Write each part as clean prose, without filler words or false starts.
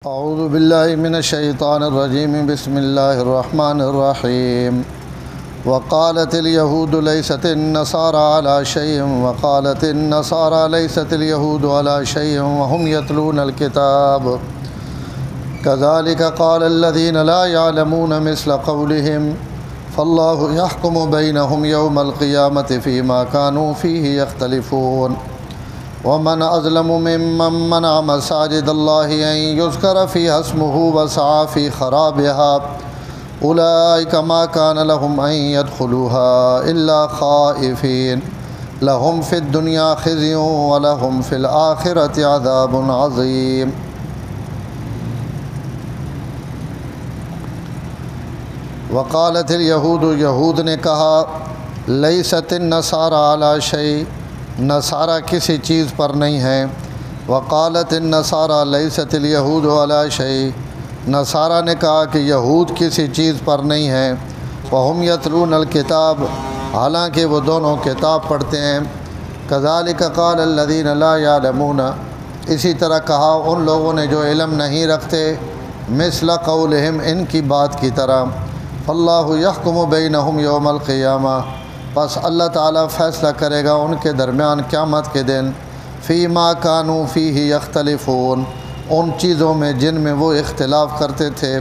اعوذ باللہ من الشیطان الرجیم بسم اللہ الرحمن الرحیم وقالت اليہود لیست النصارى على شیء وقالت النصارى لیست اليہود على شیء وهم یتلون الکتاب كذلك قال الذین لا يعلمون مثل قولهم فاللہ يحکم بینہم یوم القیامة فیما كانوا فیہ یختلفون ومن أظلم ممن منع مساجد الله أن يذكر فيها اسمه وسعى في خرابها أولئك ما كان لهم أن يدخلوها إلا خائفين لهم في الدنيا خزي ولهم في الآخرة عذاب عظيم۔ وقالت اليہود، یہود نے کہا، لیست النصارى على شيء، نصارہ کسی چیز پر نہیں ہیں۔ وقالت النصارى لیست الیہود علی شیء، نصارہ نے کہا کہ یہود کسی چیز پر نہیں ہیں۔ وہم یتلون الکتاب، حالانکہ وہ دونوں کتاب پڑھتے ہیں۔ کذالک قال الذین لا یعلمون، اسی طرح کہا ان لوگوں نے جو علم نہیں رکھتے، مثل قولہم، ان کی بات کی طرح۔ فاللہ یحکم بینہم یوم القیامہ، پس اللہ تعالیٰ فیصلہ کرے گا ان کے درمیان قیامت کے دن، فیما کانوا فیہ یختلفون، ان چیزوں میں جن میں وہ اختلاف کرتے تھے۔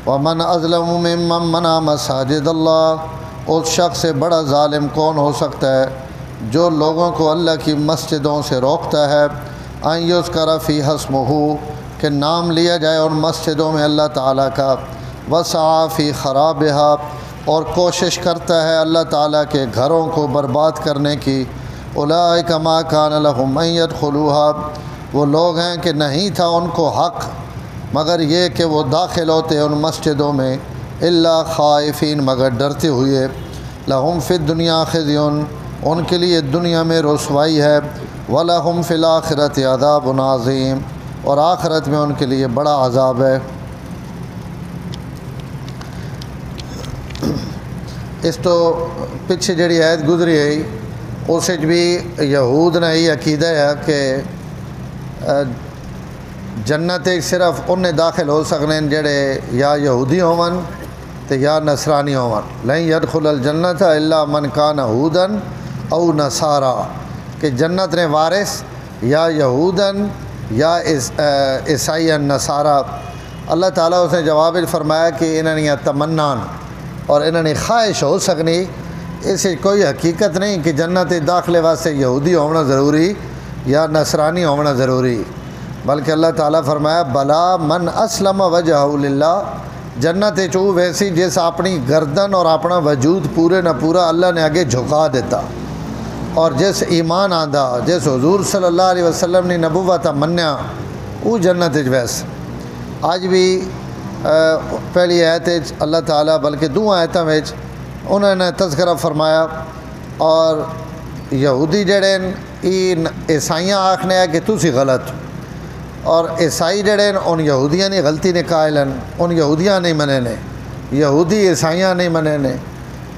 ومن اظلم ممن منع مساجد اللہ، اس شخص سے بڑا ظالم کون ہو سکتا ہے جو لوگوں کو اللہ کی مسجدوں سے روکتا ہے، ان یذکر فیہا اسمہ، کہ نام لیا جائے ان مسجدوں میں اللہ تعالیٰ کا، وسعی فی خرابہا، اور کوشش کرتا ہے اللہ تعالیٰ کے گھروں کو برباد کرنے کی۔ اولئک ما کان لہم ان یدخلوہا، وہ لوگ ہیں کہ نہیں تھا ان کو حق مگر یہ کہ وہ داخل ہوتے ان مسجدوں میں، الا خائفین، مگر ڈرتے ہوئے۔ لہم فی الدنیا خزی، ان کے لیے دنیا میں رسوائی ہے، ولہم فی الآخرۃ عذاب عظیم، اور آخرت میں ان کے لیے بڑا عذاب ہے۔ اس تو پچھے جڑی آیت گزری ہے اس بھی یہود نے یہ عقیدہ ہے کہ جنت صرف انہیں داخل ہو سکنے جڑے یا یہودی ہون تے یا نصرانی ہون، لن يدخل الجنت الا من کان یہودن او نصارا، کہ جنت نے وارث یا یہودن یا عیسائین نصارا۔ اللہ تعالیٰ اس نے جواب فرمایا کہ انہوں نے تمنان اور انہوں نے خواہش ہو سکنی، اسے کوئی حقیقت نہیں کہ جنت داخلے واسطے یہودی ہونا ضروری یا نصرانی ہونا ضروری، بلکہ اللہ تعالیٰ فرمایا بلا من اسلم وجہہ للہ، جنت چو ویسی جس اپنی گردن اور اپنا وجود پورے نہ پورا اللہ نے آگے جھکا دیتا، اور جس ایمان آندا، جس حضور صلی اللہ علیہ وسلم نے نبوت منیا، وہ جنت ویس۔ آج بھی پہلی آیت اللہ تعالیٰ بلکہ دو آیتوں میں انہوں نے تذکرہ فرمایا، اور یہودی جڑے ان عیسائیاں آکھنے ہے کہ تسی غلط، اور عیسائی جڑے ان یہودیاں نے غلطی نے قائل ہیں، ان یہودیاں نہیں منے نے، یہودی عیسائیاں نہیں منے نے،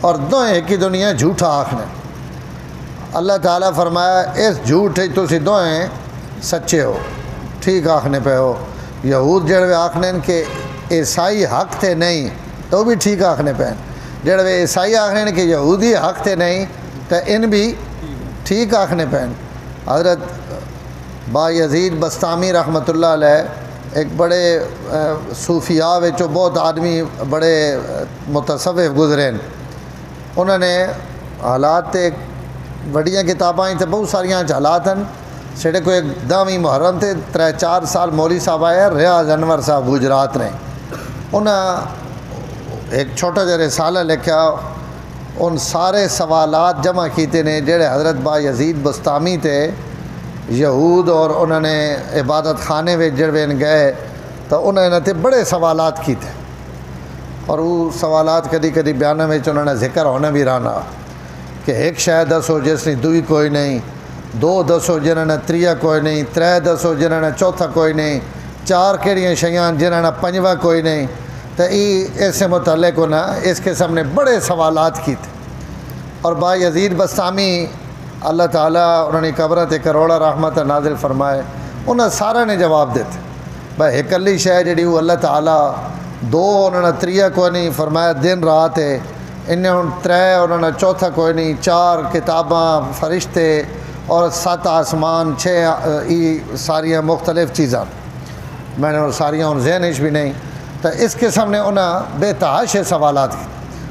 اور دو ایک ہی دنیا جھوٹا آکھنے۔ اللہ تعالیٰ فرمایا اس جھوٹ تسی دو سچے ہو، ٹھیک آکھنے پہ ہو۔ یہود جڑے آکھنے کہ عیسائی حق تھے نہیں تو بھی ٹھیک آکھنے پہ، جڑے عیسائی آکھنے کہ یہودی حق تھے نہیں تو ان بھی ٹھیک آکھنے پہ۔ حضرت با یزید بستامی رحمۃ اللہ علیہ ایک بڑے صوفیاء وچوں بہت آدمی بڑے متصوف گزرے، انہوں نے حالات بڑیاں کتاباں تے بہت ساریاں حالات ہیں، سڑے کو ایک 10ویں محرم تے 3-4 سال مولوی صاحب آئے، ریاض انور صاحب گجرات نے، انہیں ایک چھوٹا جا رسالہ لکھا، ان سارے سوالات جمع کیتے نے جڑے حضرت با یزید بستامی تھے یہود، اور انہوں نے عبادت خانے میں جڑے گئے تو انہوں نے بڑے سوالات کی تھے، اور وہ سوالات کدی کدی بیانہ میں انہوں نے ذکر ہونا بھی رہنا کہ ایک شے دسو جس نے دوئی کوئی نہیں، 2 دسو جنہوں نے 3 کوئی نہیں، 3 دسو جنہوں نے 4 کوئی نہیں، 4 کہڑیاں شیاں جنہوں نے 5واں کوئی نہیں، تو یہ اس سے متعلق ہونا اس قسم نے بڑے سوالات کی تھے۔ اور با یزید بستامی اللہ تعالیٰ انہوں نے قبرت کروڑا رحمت نازل فرمائے، انہوں سارا نے جواب دیتے، بھائی اکلی شے جڑی وہ اللہ تعالیٰ دو انہوں نے تریہ کوئی نہیں فرمایا دن رات ہے انہیں ہوں ترے انہوں نے چوتھا کوئی نہیں 4 کتاباں فرشتے اور 7 آسمان 6 ساریاں مختلف چیزاں میں نے ساریاں ان ذہنش بھی نہیں تو اس قسم نے انہیں بے تحاشے سوالات کی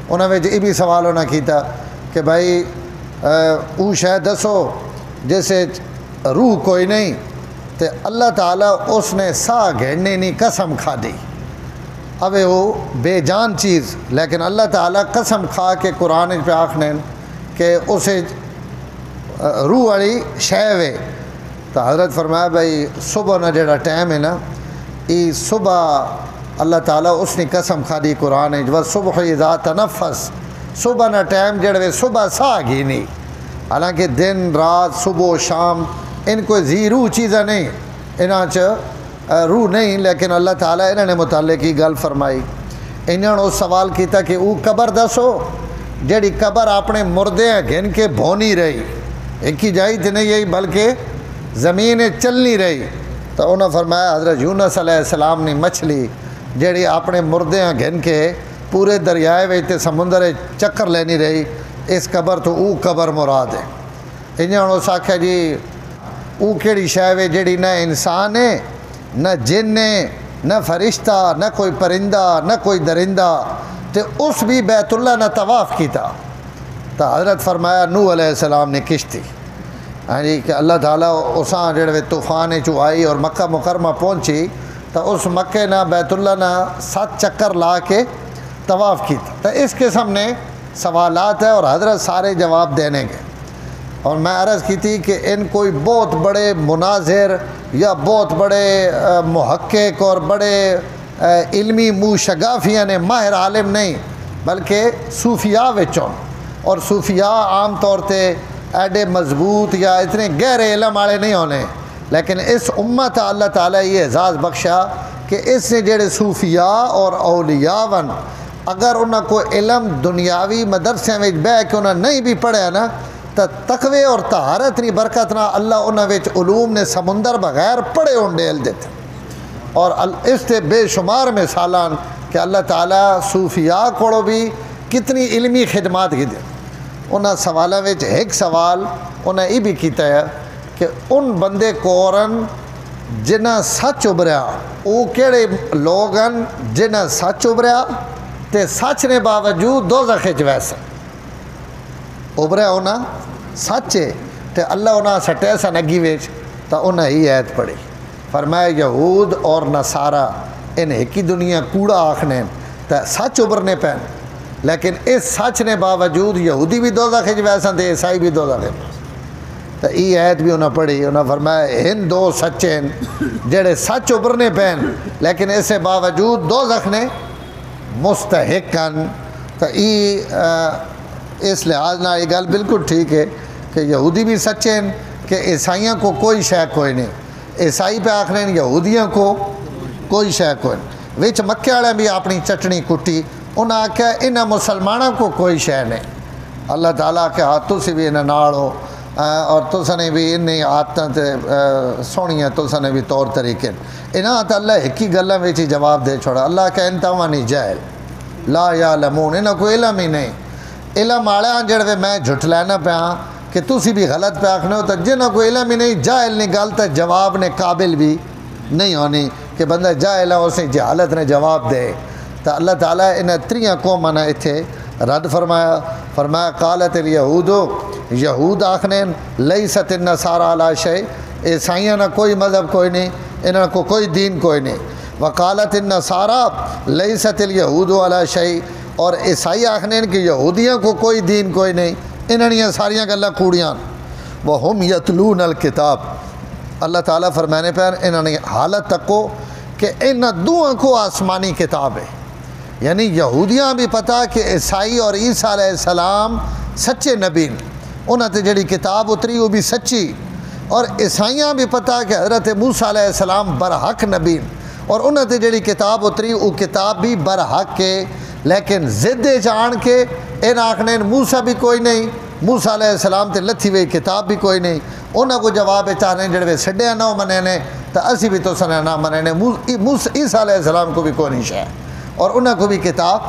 انہوں نے یہ بھی سوال انہیں کیتا کہ بھائی او شاید دسو جیسے روح کوئی نہیں تو اللہ تعالیٰ اس نے سا گھڑنے نہیں قسم کھا دی اب وہ بے جان چیز لیکن اللہ تعالیٰ قسم کھا کے قرآن پہ آکھنے کہ اسے روح والی شے وے تو حضرت فرمایا بھائی صبح نہ جڑا ٹائم ہے نا یہ صبح اللہ تعالیٰ اس نے قسم کھا دی قرآن و صبح اذا تنفس صبح نہ ٹائم جڑے صبح سا گی نہیں حالانکہ دن رات صبح و شام ان کوئی زی روح چیزیں نہیں انہاں روح نہیں لیکن اللہ تعالیٰ انہوں نے متعلق کی گل فرمائی انہوں نے سوال کیتا کہ او قبر دسو جڑی قبر اپنے مردے گھن کے بھونی رہی ایک ہی جائی تھی نہیں یہی بلکہ زمین چلنی رہی تو انہوں نے فرمایا حضرت یونس علیہ السلام نے مچھلی جڑی اپنے مردے گھن کے پورے دریائے ویتے سمندر چکر لینی رہی اس قبر تو او قبر مراد ہے انہوں نے آکھیا جی او کیڑی شے وے جڑی نہ انسان ہے نہ جن ہے نہ فرشتہ نہ کوئی پرندہ نہ کوئی درندہ تو اس بھی بیت اللہ نہ طواف کیتا تو حضرت فرمایا نوح علیہ السلام نے کشتی ہاں جی کہ اللہ تعالیٰ اساں جڑے طوفان چو آئی اور مکہ مکرمہ پہنچی تو اس مکے نہ بیت اللہ نہ 7 چکر لا کے طواف کیتا تو اس قسم نے سوالات ہے اور حضرت سارے جواب دینے گے اور میں عرض کی تھی کہ ان کوئی بہت بڑے مناظر یا بہت بڑے محقق اور بڑے علمی شگافیاں نے ماہر عالم نہیں بلکہ صوفیاء وچوں اور صوفیاء عام طور تے ایڈے مضبوط یا اتنے گہرے علم والے نہیں ہونے لیکن اس امت اللہ تعالیٰ یہ اعزاز بخشا کہ اس نے جڑے صوفیاء اور اولیاء ون اگر انہاں کو علم دنیاوی مدرسے میں بہ کے انہاں نہیں بھی پڑھیا نا تو تقوی اور طہارت نی برکت نہ اللہ انہاں وچ علوم نے سمندر بغیر پڑھے ہون ڈیل دیتے اور اس تے بے شمار مثالان کہ اللہ تعالیٰ صوفیاء کو بھی کتنی علمی خدمات کی دے انہاں سوالوں وچ ایک سوال انہیں یہ بھی کیتا ہے کہ ان بندے کورن جنہ سچ ابھریا وہ کیڑے لوگن جنہ سچ ابھریا تے سچ نے باوجود دوزخ وچ ویسے ابھریا ہونا سچ ہے تے اللہ انہاں سٹے سا نگی ویچ تا انہاں ہی آیت پڑھی فرمایا یہود اور نصارہ ان ایک ہی دنیا کوڑا آکھنے تا سچ ابھرنے پہن لیکن اس سچ نے باوجود یہودی بھی دوزخ وچ ویسا تے عیسائی بھی دوزخ وچ تو یہ آیت بھی انہاں پڑھی انہاں فرمایا ان دو سچے جڑے سچ ابھرنے پہن لیکن اس سے باوجود دوزخ نے مستحق کن تو اس لحاظ نہ یہ گل بالکل ٹھیک ہے کہ یہودی بھی سچے ہیں کہ عیسائیوں کو کوئی شے کوئی نہیں عیسائی پہ آکھنے یہودیوں کو کوئی شے کوئی نہیں وچ مکے والے بھی اپنی چٹنی کٹی انہیں آکھیا انہاں مسلمانوں کو کوئی شے نہیں اللہ تعالیٰ کے ہاتھوں سے بھی انہیں نال ہو اور تساں نے بھی انہیں عادتیں سونیاں تساں نے بھی طور طریقے انہاں تو اللہ ایک ہی گلاں وچ ہی جواب دے چھوڑا اللہ کہ انتوانی جاہل لا یعلمون انہاں کوئی علم ہی نہیں علم والے جڑے میں جھٹ لینا پیا کہ تسی بھی غلط پہ آکھنے ہو تو جنہاں کوئی علم ہی نہیں جاہل نہیں گل تو جواب نے قابل بھی نہیں ہونی کہ بندہ جاہل ہے اسے جہالت نے جواب دے تو اللہ تعالیٰ انہیں 3 قوماں نے اتھے رد فرمایا قالت الیہود یہود آکھنے لیست النصارى علی شیء عیسائیاں نہ کوئی مذہب کوئی نہیں انہاں کو کوئی دین کوئی نہیں وقالت النصارى لیست الیہود علی شیء اور عیسائی آکھنے کہ یہودیوں کو کوئی دین کوئی نہیں انہاں نے ساریاں گلاں کوڑیاں وہم یتلون الکتاب اللہ تعالیٰ فرمانے پر انہوں نے حالت تک کو کہ ان دونوں کو آسمانی کتاب ہے یعنی یہودیاں بھی پتہ کہ عیسائی اور عیسیٰ علیہ السلام سچے نبی انہوں نے جڑی کتاب اتری وہ بھی سچی اور عیسائیاں بھی پتہ کہ حضرت موسیٰ علیہ السلام برحق نبی اور انہوں نے جڑی کتاب اتری وہ کتاب بھی برحق کے لیکن ضد جان کے ان آکھنے موسیٰ بھی کوئی نہیں موسیٰ علیہ السلام تے لتھی ہوئی کتاب بھی کوئی نہیں انہوں کو جواب چاہنے جڑے سڈیا نہ منے نے تو اسی بھی تو سنے نہ مننے عیسیٰ علیہ السلام کو بھی کوئی نہیں شے اور انہاں کو بھی کتاب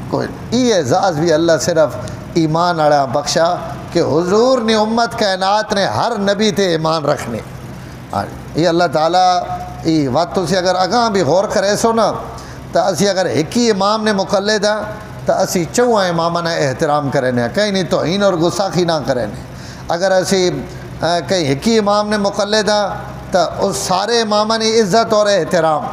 کوئی نہیں. یہ اعزاز بھی اللہ صرف ایمان والا بخشا کہ حضور نے امت کائنات نے ہر نبی تے ایمان رکھنے. یہ اللہ تعالیٰ یہ وقت سے اگر اگاں بھی غور کرے سو نا تو اسی اگر ایک ہی امام نے مقلد ہیں تو اسی چوہاں امامہ نے احترام کریں کہیں نہیں توہین اور گستاخی نہ کریں. اگر اسی کہیں ایک ہی امام نے مقلد ہیں تو اس سارے امامہ نے عزت اور احترام.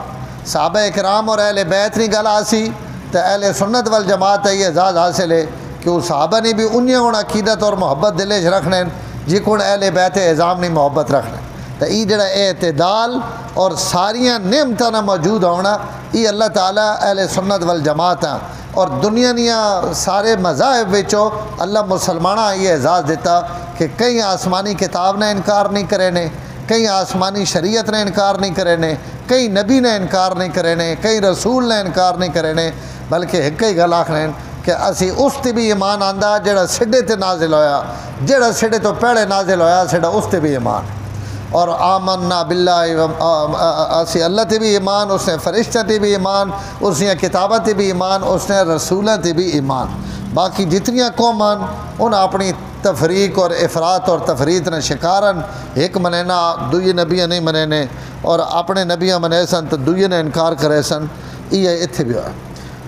صحابہ اکرام اور اہل بیت نہیں گل آسی تو اہل سنت والجماعت یہ اعزاز حاصل ہے کہ وہ صحابہ نے بھی انہیں عقیدت اور محبت دلے رکھنے جی کو اہل بیت اعظام نہیں محبت رکھنے. تو یہ جڑا اعتدال اور ساریاں نعمتاں موجود ہونا یہ اللہ تعالیٰ اہل سنت والجماعت ہیں. اور دنیا نیا سارے مذاہب وچوں اللہ مسلمانہ یہ اعزاز دیتا کہ کئی آسمانی کتاب نے انکار نہیں کرے نے, کئی آسمانی شریعت نے انکار نہیں کرے نے, کئی نبی نے انکار نہیں کرے نے, کئی رسول نے انکار نہیں کرے نے, بلکہ ایک ہی گل آکھنے کہ اسی اس تے بھی ایمان آندا جڑا سڈے تے نازل ہویا, جڑا سڈے تو پہلے نازل ہویا سڈا اس تے بھی ایمان. اور آمنا باللہ اسی اللہ تے بھی ایمان, اس نے فرشتہ تے بھی ایمان, اس نے کتابت تے بھی ایمان, اس نے رسولہ تے بھی ایمان. باقی جتنیاں قومان ان اپنی تفریق اور افراط اور تفریط نے شکارن ایک منینا دوئی نبیاں نہیں منینے اور اپنے نبیاں منے سن تو دوئی نے انکار کرے سن. یہ اتھے بھی ہوا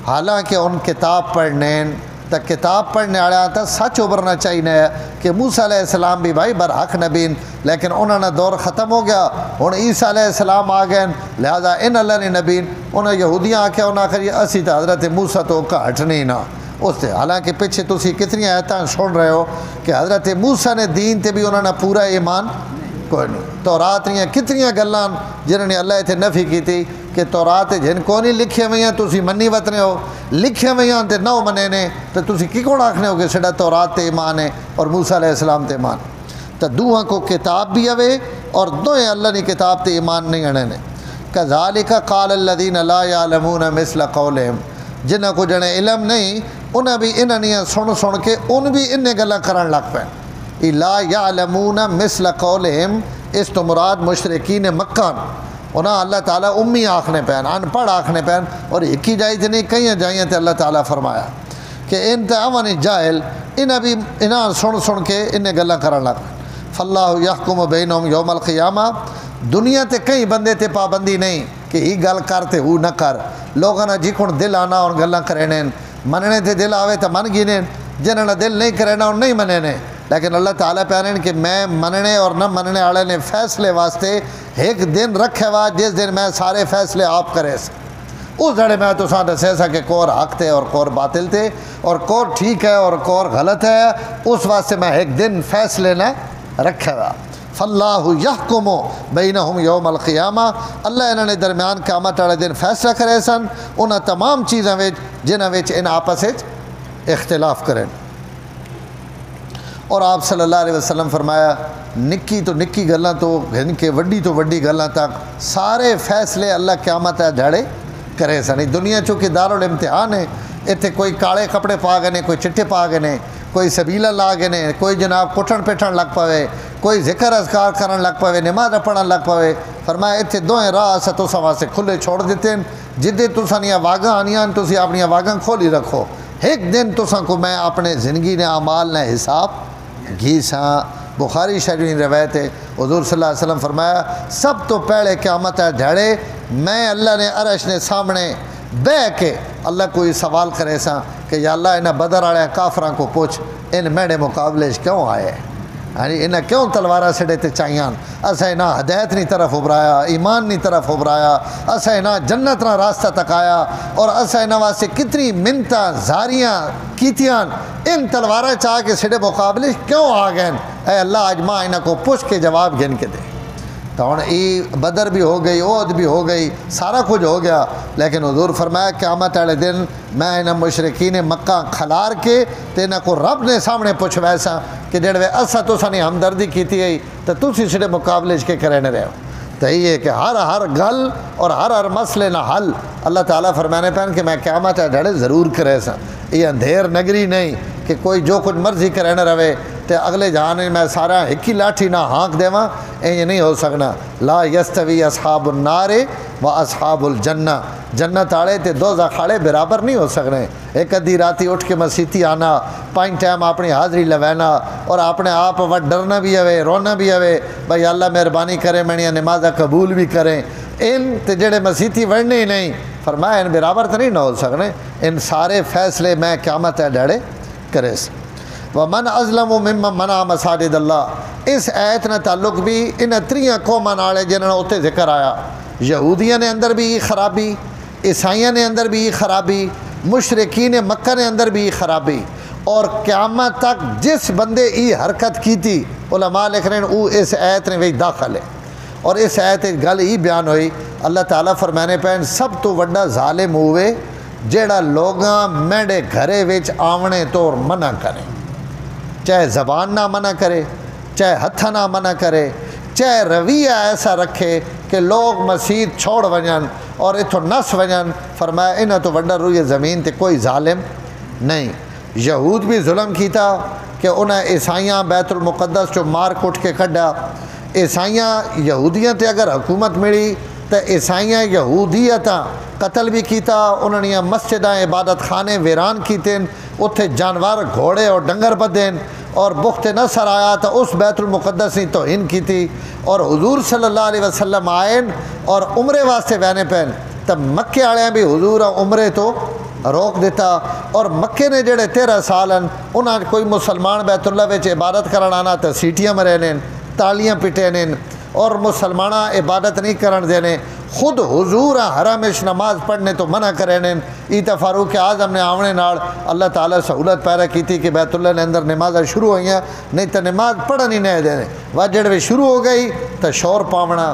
حالانکہ ان کتاب پڑھنے تو کتاب پڑھنے والے تو سچ ابھرنا چاہیے کہ موسیٰ علیہ السلام بھی بھائی برحق نبین لیکن انہوں نے دور ختم ہو گیا. ہن عیسیٰ علیہ السلام آ گئے لہذا ان اللہ نے نبین انہیں یہودیاں آکھیا انہاں کری اسی تو حضرت موسیٰ تو کا ہٹنے ہی نہ اس سے. حالانکہ پیچھے تسی کتنی آیتاں سن رہے ہو کہ حضرت موسیٰ نے دین تے بھی انہوں نے پورا ایمان کوئی نہیں. تورات نیاں کتنیاں گلاں جنہوں نے اللہ تے نفی کی تھی کہ تورات جن کو نہیں لکھے ہوئے ہیں تسی منی وطنے ہو, لکھے ہوئے ہیں تے نہ منے نے تو تسی کی کون آکھنے ہو کہ سڈا تورات تے ایمان ہے اور موسیٰ علیہ السلام تے ایمان. تو دوہاں کو کتاب بھی ہوئے اور دوئیں اللہ نے کتاب تے ایمان نہیں آنے نے. کذالک قال الذین لا یعلمون مثل قولہم, جنہاں کو جنے علم نہیں انہیں بھی انہاں نے سن کے ان بھی انہیں گلاں کرن لگ پے. لا یعلمون مثل قولہم اس تو مراد مشرکین مکہ انہاں اللہ تعالیٰ امی آکھنے پین, ان پڑھ آکھنے پین اور ایک ہی جائی تے نہیں کئی جائیں تے اللہ تعالیٰ فرمایا کہ ان تے امن جاہل انہیں بھی انہاں سن کے انہیں گلاں کرن لگ پے. فاللہ یحکم بینہم یوم القیامہ, دنیا تے کئی بندے تے پابندی نہیں کہ ہی گل کرتے ہو نہ کر. لوگاں نے جکھن دل آنا اور گلاں کرینے مننے تے دل آوے تو من گینے, جنہاں نے دل نہیں کرینا اور نہیں مننے. لیکن اللہ تعالیٰ پہنے کہ میں مننے اور نہ مننے والے نے فیصلے واسطے ایک دن رکھے وا جس دن میں سارے فیصلے آپ کرے سا. اس جڑے میں تو ساتھ دسے سا کہ کور حق تھے اور کور باطل تھے اور کور ٹھیک ہے اور کور غلط ہے, اس واسطے میں ایک دن فیصلے نہ رکھے وا. فاللہ یحکم بینہم یوم القیامہ, اللہ انہوں نے درمیان قیامت والے دن فیصلہ کرے سن انہاں تمام چیزاں وچ جنہاں وچ ان آپس وچ اختلاف کریں. اور آپ صلی اللہ علیہ وسلم فرمایا نکی تو نکی گلاں تو ان کے وڈی تو وڈی گلاں تک سارے فیصلے اللہ قیامت جھاڑے کرے سن. دنیا چونکہ دارالامتحان ہے, اتنے کوئی کالے کپڑے پا گئے نے, کوئی چٹے پا گئے نے, کوئی سبیلا لا گئے نے, کوئی جناب کٹن پیٹن لگ پوے, کوئی ذکر اذکار کرن لگ پوے, نماز پڑھن لگ پوے. فرمایا اتنے دوئیں راہ اسا تساں واسطے کھلے چھوڑ دیتے ہیں, جدے تساں نیاں واگاں آنیاں تسی اپنی واگاں کھولی رکھو. ایک دن تساں کو میں اپنے زندگی نے اعمال نے حساب گھی ساں. بخاری شریف روایت ہے حضور صلی اللہ علیہ وسلم فرمایا سب تو پہلے قیامت جھڑے میں اللہ نے عرش نے سامنے بہ کے اللہ کوئی سوال کرے سا کہ یا اللہ انہیں بدر والے کافراں کو پوچھ ان میرے مقابلے کیوں آئے, یعنی انہیں کیوں تلوارہ سڑے تے چاہیاں, اسا انہیں ہدایت نہیں طرف ابرایا, ایمان نہیں طرف ابرایا, اسا انہیں جنت نہ راستہ تکایا اور اسا انہیں واسطے کتنی منتاں زاریاں کیتیاں, ان تلوارہ چاہ کے سڑے مقابلے کیوں آ گئے. اے اللہ آج ماں انہیں کو پوچھ کے جواب گن کے دے. تو ہوں یہ بدر بھی ہو گئی, عہد بھی ہو گئی, سارا کچھ ہو گیا, لیکن حضور فرمایا قیامت والے دن میں انہیں مشرکین مکہ کھلار کے تے انہیں کو رب نے سامنے پوچھ ویسا کہ جڑے اسا تساں نے ہمدردی کیتی ہے تو تسی سڑے مقابلے کے کرنے رہے ہو. تو یہ ہے کہ ہر گل اور ہر مسئلے نہ حل اللہ تعالیٰ فرمانے پہن کہ میں قیامت جڑے ضرور کرے سا. یہ اندھیر نگری نہیں کہ کوئی جو کچھ مرضی کرنے رہے, تے اگلے جہان میں سارا ایک ہی لاٹھی نہ ہانک دیواں، انج نہیں ہو سکنا۔ لا یستوی اصحاب النار و اصحاب الجنہ، جنت والے تے دوزخ والے برابر نہیں ہو سکنے۔ ایک ادھی راتی اٹھ کے مسیتی آنا، 5 ٹائم اپنی حاضری لوینا اور اپنے آپ وٹ ڈرنا بھی ہوئے، رونا بھی ہوئے، بھائی اللہ مہربانی کرے میری نمازہ قبول بھی کریں، ان تے جڑے مسیتی وڑنے ہی نہیں، فرمایا ان برابر تو نہیں نہ ہو سکنے، ان سارے فیصلے میں قیامت ہے ڈیڑے کرے سے۔ وَمَنْ أَظْلَمُ مِمَّنْ مَنَعَ مَسَاجِدَ اللَّهِ، اس آیت نہ تعلق بھی ان 3 قوماں نال ہے جنہاں اتنے ذکر آیا۔ یہودیاں نے اندر بھی خرابی، عیسائیاں نے اندر بھی خرابی، مشرکین مکہ نے اندر بھی خرابی، اور قیامت تک جس بندے ای حرکت کی تھی علماء لکھ رہے ہیں وہ اس آیت نے وہی داخل ہے۔ اور اس آیت گل ہی بیان ہوئی، اللہ تعالیٰ فرمانے پہ سب تو وڈا ظالم ہوئے جیڑا لوگاں میڈے گھرے وچ آونے تو منع کریں، چاہے زبان نہ منع کرے، چاہے ہتھا نہ منع کرے، چاہے رویہ ایسا رکھے کہ لوگ مسجد چھوڑ ونجن اور اتھو نس ونجن، فرمایا انہاں تو وڈا روئے زمین تے کوئی ظالم نہیں۔ یہود بھی ظلم کیتا کہ انہیں عیسائیاں بیت المقدس جو مار کٹ کے کڈا، عیسائیاں یہودیاں تے اگر حکومت ملی تو عیسائیاں یہودیتاں قتل بھی کیتا، انہوں نے مسجداں عبادت خانے ویران کیتے، اتھے جانور گھوڑے اور ڈنگر بدین، اور بخت نصر آیا تو اس بیت المقدس نے توہین کی تھی، اور حضور صلی اللہ علیہ وسلم آئے اور عمرے واسطے بہنے پہن تب مکے والے بھی حضور عمرے تو روک دیتا، اور مکے نے جڑے 13 سال انہاں کوئی مسلمان بیت اللہ وچ عبادت کرن آنا تو سیٹیاں مرے تالیاں پٹے نے، اور مسلمانہ عبادت نہیں کرن دینے، خود حضور حرمش نماز پڑھنے تو منع کرے نے۔ ایتا فاروق اعظم نے آونے نال اللہ تعالیٰ سہولت پیدا کی تھی کہ بیت اللہ نے اندر نمازیں شروع ہوئیاں، نہیں تو نماز پڑھن ہی نہیں دینے، وجڑ بھی شروع ہو گئی تو شور پاونا،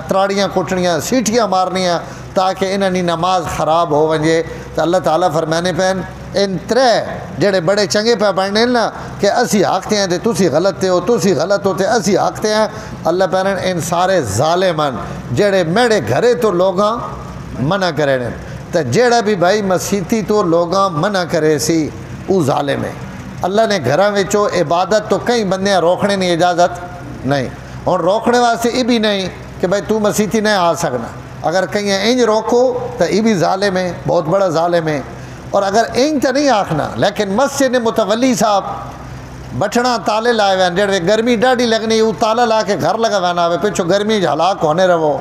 تراڑیاں کٹنیاں، سیٹیاں مارنیاں تاکہ انہاں دی نماز خراب ہو ونجے۔ تو اللہ تعالیٰ فرمانے پہن ان 3 جڑے بڑے چنگے پہ بڑھنے نا کہ اسی حقتے ہیں تے تسی غلط تے ہو، تسی غلط ہو تے اسی حقتے ہیں، اللہ پہنن ان سارے ظالمن جڑے میڑے گھرے تو لوگاں منع کرے نے، تو جڑا بھی بھائی مسیتی تو لوگاں منع کرے سی او ظالم ہے۔ اللہ نے گھراں وچوں عبادت تو کئی بندیاں روکنے نہیں اجازت نہیں، اور روکنے واسطے یہ بھی نہیں کہ بھائی تو مسیتی نہیں آ سکنا، اگر کہیں انج روکو تو یہ بھی ظالم ہے، بہت بڑا ظالم ہے۔ اور اگر انج تو نہیں آکھنا، لیکن مسجد متولی صاحب بٹھنا تالے لائے ہوئے جڑے گرمی ڈاڑی لگنی وہ تالا لا کے گھر لگا وینا ہوئے، پچھو گرمی ہلاک ہونے رہو،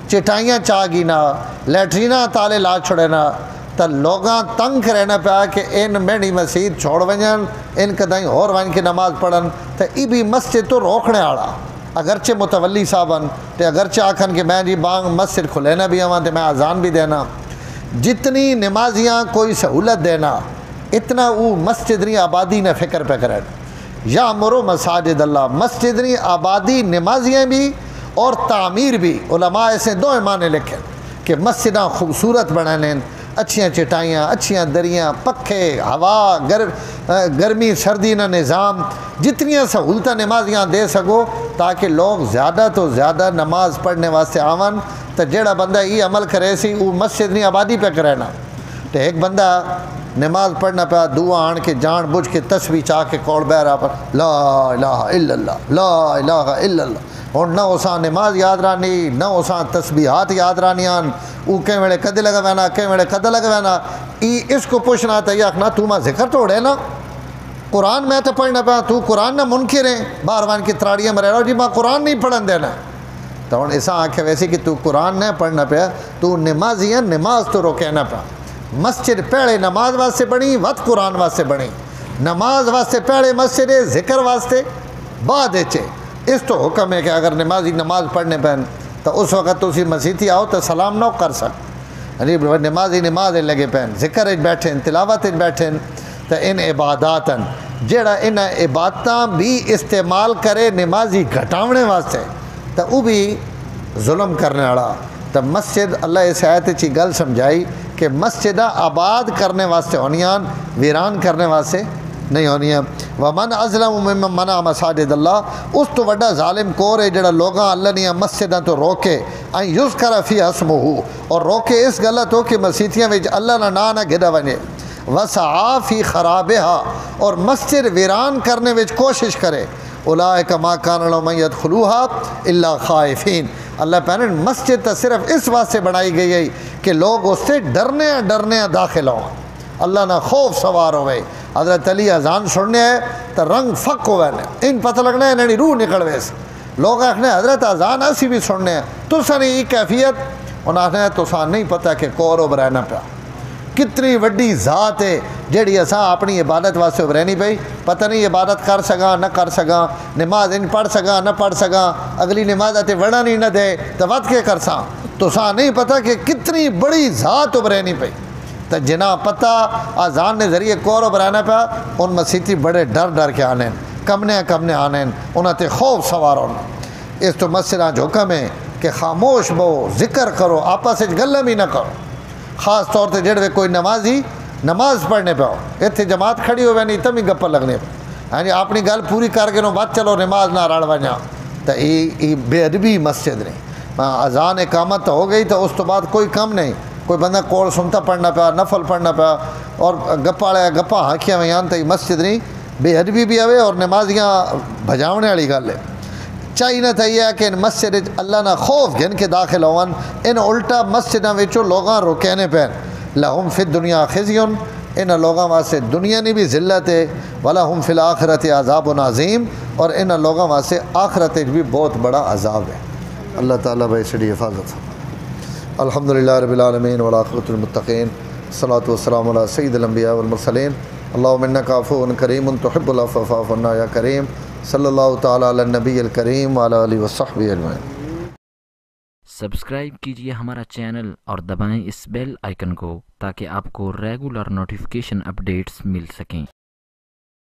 چٹائیاں چاہ گینا، لیٹرینہ تالے لا چھوڑینا، تو لوگاں تنگ رہنا پیا کہ ان میڈی مسجد چھوڑ ونجن، ان کدائیں اور ون کے نماز پڑھن، تو یہ بھی مسجد تو روکنے آڑا، اگرچہ متولی صاحبن تے اگرچہ آکھن کہ میں جی بانگ مسجد کھلینا بھی ہوں تے میں اذان بھی دینا، جتنی نمازیاں کوئی سہولت دینا اتنا وہ مسجد نی آبادی نے فکر پہ کریں۔ یا مرو مساجد اللہ، مسجد نی آبادی نمازیاں بھی اور تعمیر بھی، علماء ایسے 2 معنی لکھیں کہ مسجداں خوبصورت بنانے، اچھیاں چٹائیاں، اچھیاں دریاں، پکھے، ہوا، گرمی سردی نہ نظام، جتنیاں سہولتیں نمازیاں دے سکو تاکہ لوگ زیادہ تو زیادہ نماز پڑھنے واسطے آون، تو جڑا بندہ یہ عمل کرے سی وہ مسجد نی آبادی پہ کرینا۔ تو ایک بندہ نماز پڑھنا پیا دعا آن کے جان بوجھ کے تسبیح چاہ کے کوڑ بہرا پر لا الہ الا اللہ لا الہ الا اللہ، اور نہ اساں نماز یاد رانی، نہ اساں تسبیحات یاد رانی آن، وہ کہیں ویڑے کدے لگا وینا، کہیں ویڑے کدے لگا وینا، اس کو پوچھنا تا یہ آخنا تو ماں ذکر توڑے نا، قرآن میں تو پڑھنا پیا، تو قرآن نہ منکر ہیں، باروان کی تراڑیاں میں رہ رہا ہو جی ماں قرآن نہیں پڑھن دینا، تو ہوں ایسا آنکھیں ویسے کہ تو قرآن نہ پڑھنا پیا، تو نمازی ہیں، نماز تو روکے نہ پیا۔ مسجد پہلے نماز واسطے بنی، وقت قرآن واسطے بنی، نماز واسطے پہلے مسجد ہے، ذکر واسطے بعد اچھے۔ اس تو حکم ہے کہ اگر نمازی نماز پڑھنے پہن تو اس وقت تو اسی مسیحی آؤ تو سلام نہ کر سک، نمازی نماز لگے پہن، ذکر بیٹھیں، تلاوت بیٹھیں، تو ان عباداتن جڑا ان عبادتاں بھی استعمال کرے نمازی گھٹاونے واسطے تو وہ بھی ظلم کرنے والا۔ تو مسجد اللہ اس آیت چی گل سمجھائی کہ مسجدہ آباد کرنے واسطے ہونیاں، ویران کرنے واسطے نہیں ہونیاں۔ ومن اظلم ممن منع مساجد اللہ، اس تو وڈا ظالم کور ہے جڑا لوگاں اللہ نیاں مسجداں تو روکے، ان یذکر فی اسمہ، اور روکے اس غلط ہو کہ مسیتیاں وچ اللہ نہ نہ گھدا ونے، وسعا فی خرابہا، اور مسجد ویران کرنے وچ کوشش کرے، اولئک ما کان لہم ان یدخلوہا الا خائفین۔ اللہ پہنے مسجد تو صرف اس واسطے بنائی گئی ہے کہ لوگ اس سے ڈرنے داخل ہوں، اللہ نہ خوف سوار ہوئے۔ حضرت علی اذان سننے ہے تو رنگ فک ہوئے نے، ان پتہ لگنا ہے انہیں روح نکل ویس، لوگ آخنے حضرت اذان اسی بھی سننے ہیں، تو سنی یہ کیفیت، انہوں نے تو سان نہیں پتہ کہ کورب رہنا پیا کتنی وڈی ذات ہے جیڑی اساں اپنی عبادت واسطے ابرینی پئی، پتہ نہیں عبادت کر سگاں نہ کر سگاں، نماز ان پڑھ سگاں نہ پڑھ سگاں، اگلی نماز تے وڑا نہیں نہ دے تو ود کے کرساں، تو ساں نہیں پتہ کہ کتنی بڑی ذات ابرینی پئی۔ تو جنا پتہ آزان نے ذریعے کور ابرانا پیا، ان مسیتی بڑے ڈر کے آنے کمنے آنے، انہاں تے خوف سوار ہونا۔ اس تو مسجداں جو حکم ہے کہ خاموش بہو، ذکر کرو، آپس وچ گلاں بھی نہ کرو، خاص طور تے جڑے کوئی نمازی نماز پڑھنے پاؤ، اتنے جماعت کھڑی ہوئے نہیں تم ہی گپا لگنے پہ، ہاں جی اپنی گل پوری کر کے نو بات چلو نماز نہ رڑ ونجا، تو یہ بے ادبی مسجد نہیں۔ اذان اقامت ہو گئی تو اس تو بعد کوئی کم نہیں، کوئی بندہ کول سنتا پڑھنا پیا، نفل پڑھنا پیا، اور گپا ہاکیاں میں آن تو یہ مسجد نہیں، بے ادبی بھی آوے اور نمازیاں بھجاونے والی گل ہے۔ چاہیے نہ تھا یہ کہ ان مسجد اللہ نہ خوف گھن کے داخل ہون، ان الٹا مسجداں وچوں لوگاں روکینے پین، لہم فی الدنیا خزیون، ان لوگاں واسطے دنیا نے بھی ذلت ہے، ولہم فی الآخرۃ عذاب عظیم، اور ان لوگاں واسطے آخرت بھی بہت بڑا عذاب ہے۔ اللہ تعالیٰ بھائی سڑی حفاظت۔ الحمدللہ رب العالمین والعاقبۃ للمتقین، الصلاۃ والسلام علی سید الانبیاء والمرسلین، اللہم انک عفو کریم تحب العفو فاعف عنا یا کریم، صلی اللہ تعالیٰ علی النبی الکریم وعلی آلہ وصحبہ اجمعین۔ سبسکرائب کیجئے ہمارا چینل اور دبائیں اس بیل آئیکن کو تاکہ آپ کو ریگولر نوٹیفیکیشن اپڈیٹس مل سکیں۔